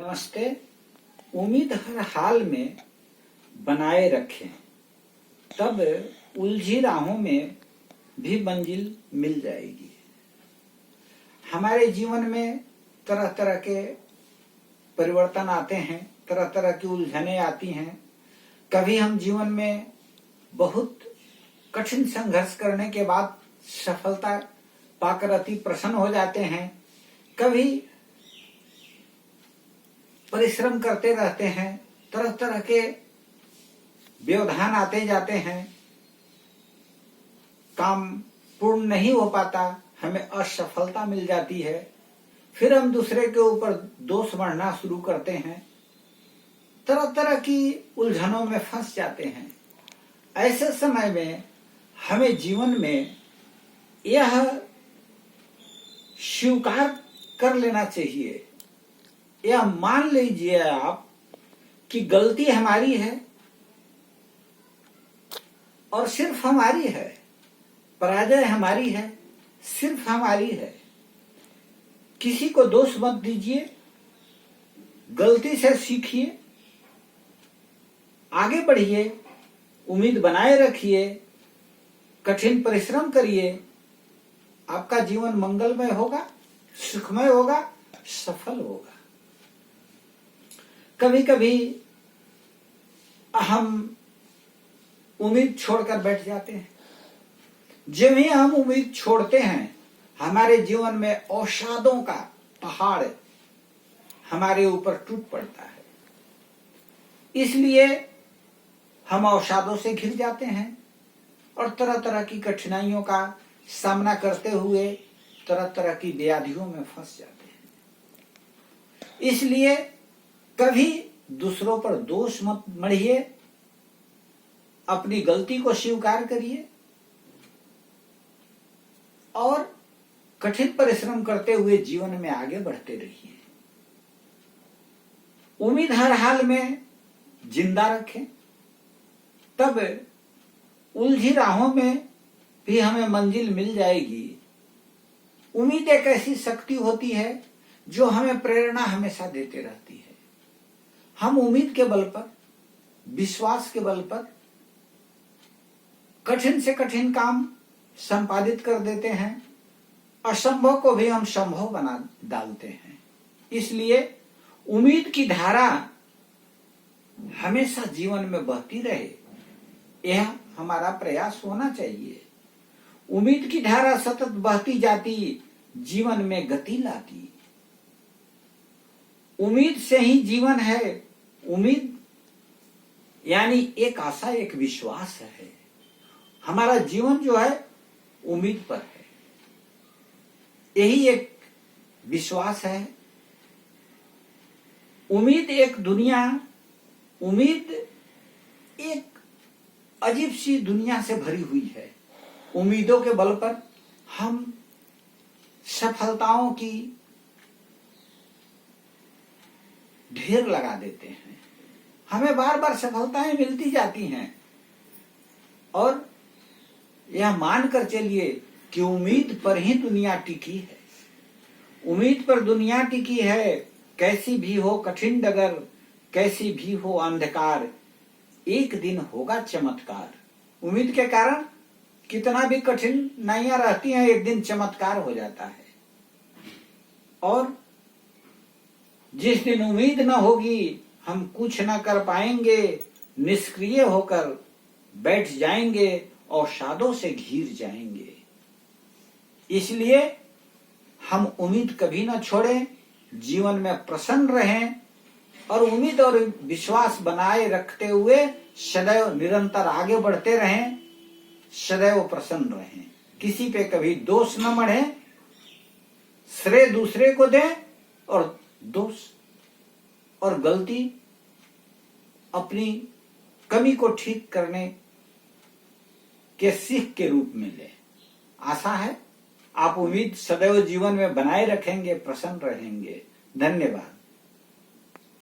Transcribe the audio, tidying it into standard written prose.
नमस्ते। उम्मीद हर हाल में बनाए रखें, तब उलझी राहों में भी मंजिल मिल जाएगी। हमारे जीवन में तरह तरह के परिवर्तन आते हैं, तरह तरह की उलझनें आती हैं। कभी हम जीवन में बहुत कठिन संघर्ष करने के बाद सफलता पाकर अति प्रसन्न हो जाते हैं। कभी परिश्रम करते रहते हैं, तरह तरह के व्यवधान आते जाते हैं, काम पूर्ण नहीं हो पाता, हमें असफलता मिल जाती है। फिर हम दूसरे के ऊपर दोष बढ़ना शुरू करते हैं, तरह तरह की उलझनों में फंस जाते हैं। ऐसे समय में हमें जीवन में यह स्वीकार कर लेना चाहिए, यह मान लीजिए आप कि गलती हमारी है और सिर्फ हमारी है, पराजय हमारी है, सिर्फ हमारी है। किसी को दोष मत दीजिए, गलती से सीखिए, आगे बढ़िए, उम्मीद बनाए रखिए, कठिन परिश्रम करिए। आपका जीवन मंगलमय होगा, सुखमय होगा, सफल होगा। कभी कभी हम उम्मीद छोड़कर बैठ जाते हैं। जब ही हम उम्मीद छोड़ते हैं, हमारे जीवन में अवसादों का पहाड़ हमारे ऊपर टूट पड़ता है। इसलिए हम अवसादों से घिर जाते हैं और तरह तरह की कठिनाइयों का सामना करते हुए तरह तरह की व्याधियों में फंस जाते हैं। इसलिए कभी दूसरों पर दोष मत मढ़िए, अपनी गलती को स्वीकार करिए और कठिन परिश्रम करते हुए जीवन में आगे बढ़ते रहिए। उम्मीद हर हाल में जिंदा रखें, तब उलझी राहों में भी हमें मंजिल मिल जाएगी। उम्मीद एक ऐसी शक्ति होती है जो हमें प्रेरणा हमेशा देते रहती है। हम उम्मीद के बल पर, विश्वास के बल पर कठिन से कठिन काम संपादित कर देते हैं, असंभव को भी हम संभव बना डालते हैं। इसलिए उम्मीद की धारा हमेशा जीवन में बहती रहे, यह हमारा प्रयास होना चाहिए। उम्मीद की धारा सतत बहती जाती, जीवन में गति लाती। उम्मीद से ही जीवन है। उम्मीद यानी एक आशा, एक विश्वास है। हमारा जीवन जो है उम्मीद पर है, यही एक विश्वास है। उम्मीद एक दुनिया, उम्मीद एक अजीब सी दुनिया से भरी हुई है। उम्मीदों के बल पर हम सफलताओं की ढेर लगा देते हैं। हमें बार बार सफलताएं मिलती जाती हैं और यह मानकर चलिए कि उम्मीद पर ही दुनिया टिकी है। उम्मीद पर दुनिया टिकी है। कैसी भी हो कठिन डगर, कैसी भी हो अंधकार, एक दिन होगा चमत्कार। उम्मीद के कारण कितना भी कठिनाइयां रहती हैं, एक दिन चमत्कार हो जाता है। और जिस दिन उम्मीद न होगी, हम कुछ न कर पाएंगे, निष्क्रिय होकर बैठ जाएंगे और अवसादों से घिर जाएंगे। इसलिए हम उम्मीद कभी न छोड़ें, जीवन में प्रसन्न रहें और उम्मीद और विश्वास बनाए रखते हुए सदैव निरंतर आगे बढ़ते रहें, सदैव प्रसन्न रहें। किसी पे कभी दोष न मढ़ें, श्रेय दूसरे को दें और दोष और गलती अपनी कमी को ठीक करने के सीख के रूप में लें। आशा है आप उम्मीद सदैव जीवन में बनाए रखेंगे, प्रसन्न रहेंगे। धन्यवाद।